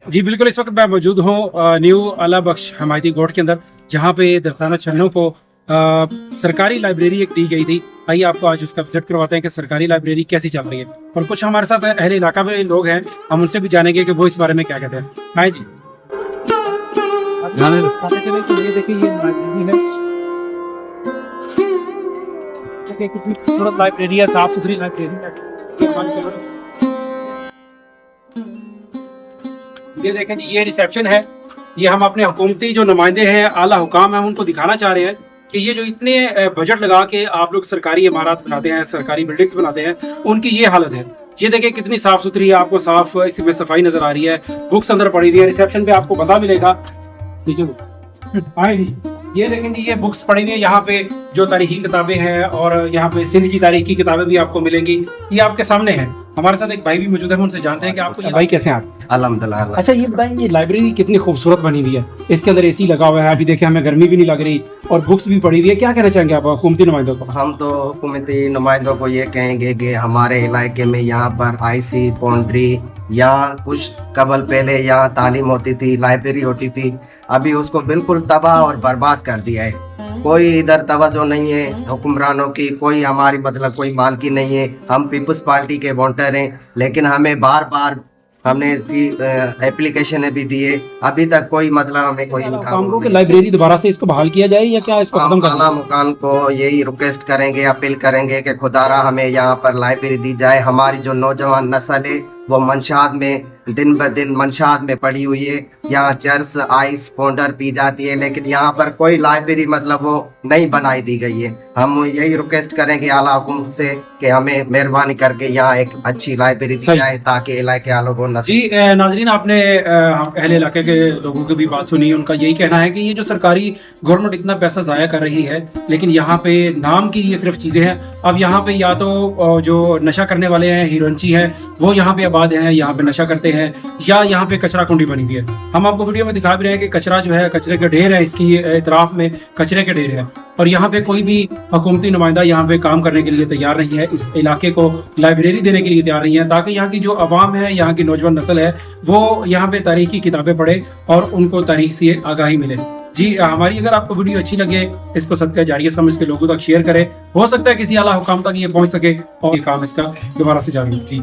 जी बिल्कुल, इस वक्त मैं मौजूद हूँ न्यू अला बख्श हमायती गोड के अंदर, जहाँ पे दरखाना छन्नों को सरकारी लाइब्रेरी एक दी गई थी। आइए आपको आज उसका विजिट करवाते हैं कि सरकारी लाइब्रेरी कैसी चल रही है, और कुछ हमारे साथ अहले इलाका में लोग हैं, हम उनसे भी जानेंगे कि वो इस बारे में क्या कहते हैं। हाँ जी, ये देखिए, ये लाइब्रेरी है, कितनी खूबसूरत लाइब्रेरी है, साफ सुथरी लाइब्रेरी है। ये देखें जी, ये रिसेप्शन है। ये हम अपने हुकूमती जो नुमाइंदे हैं, आला हुकाम हैं, उनको दिखाना चाह रहे हैं कि ये जो इतने बजट लगा के आप लोग सरकारी इमारत बनाते हैं, सरकारी बिल्डिंग्स बनाते हैं, उनकी ये हालत है। ये देखिए कितनी साफ सुथरी है, आपको साफ इसमें सफाई नजर आ रही है, बुक्स अंदर पड़ी हुई है। रिसेप्शन पे आपको पता मिलेगा। ये देखें जी, ये बुक्स पड़ी हुई है यहाँ पे, जो तारीखी किताबें हैं, और यहाँ पे सिंध की तारीखी किताबें भी आपको मिलेंगी। ये आपके सामने है। हमारे साथ एक भाई भी मौजूद है, हम उनसे जानते हैं कि आपको भाई कैसे हैं आप? अल्हम्दुलिल्लाह। अच्छा, ये बताएं, ये लाइब्रेरी कितनी खूबसूरत बनी हुई है, इसके अंदर एसी लगा हुआ है, अभी देखिए हमें गर्मी भी नहीं लग रही, और बुक्स भी पड़ी हुई है। क्या कहना चाहेंगे आप हुकूमती नुमाइंदों को? हम तो हुकूमती नुमाइंदों को ये कहेंगे कि हमारे इलाके में यहाँ पर आईसी पॉन्ड्री, यहाँ कुछ कबल पहले यहाँ तालीम होती थी, लाइब्रेरी होती थी, अभी उसको बिल्कुल तबाह और बर्बाद कर दिया है। कोई इधर तवज्जो नहीं है हुक्मरानों की, कोई हमारी मतलब कोई मालकी नहीं है। हम पीपल्स पार्टी के वोटर हैं, लेकिन हमें बार बार हमने एप्लीकेशन भी दिए, अभी तक कोई मतलब हमें कोई लाइब्रेरी दोबारा से इसको बहाल किया जाए या क्या इसको खत्म कर आला मुकाम को यही रिक्वेस्ट करेंगे, अपील करेंगे कि खुदारा हमें यहाँ पर लाइब्रेरी दी जाए। हमारी जो नौजवान नस्ल है वो मंशात में दिन ब दिन मंशात में पड़ी हुई है। यहाँ चर्स आइस पाउडर पी जाती है, लेकिन यहाँ पर कोई लाइब्रेरी मतलब वो नहीं बनाई दी गई है। हम यही रिक्वेस्ट करेंगे आला हुकूमत से कि हमें मेहरबानी करके यहाँ एक अच्छी लाइब्रेरी दी जाए, ताकि इलाके वालों को जी नाजरीन, आपने अहले इलाके के लोगों की भी बात सुनी। उनका यही कहना है कि ये जो सरकारी गवर्नमेंट इतना पैसा ज़ाया कर रही है, लेकिन यहाँ पे नाम की ये सिर्फ चीज़ें हैं। अब यहाँ पे या तो जो नशा करने वाले हैं, हीरोइनची है, वो यहाँ पे आबाद हैं, यहाँ पे नशा करते हैं, या यहाँ पे कचरा कुंडी बनी हुई है। हम आपको वीडियो में दिखा भी रहे हैं कि कचरा जो है, कचरे के ढेर है, इसकी इतराफ में कचरे के ढेर है, और यहाँ पे कोई भी हुकूमती नुमाइंदा यहाँ पे काम करने के लिए तैयार नहीं है, इस इलाके को लाइब्रेरी देने के लिए तैयार नहीं है, ताकि यहाँ की जो अवाम है, यहाँ की नौजवान नस्ल है, वो यहाँ पे तारीखी किताबें पढ़े और उनको तारीख से आगाही मिले। जी हमारी अगर आपको वीडियो अच्छी लगे, इसको सदका जारिया समझ के लोगों तक शेयर करें। हो सकता है किसी आला हुकाम तक ये पहुंच सके और ये काम इसका दोबारा से जारी। जी।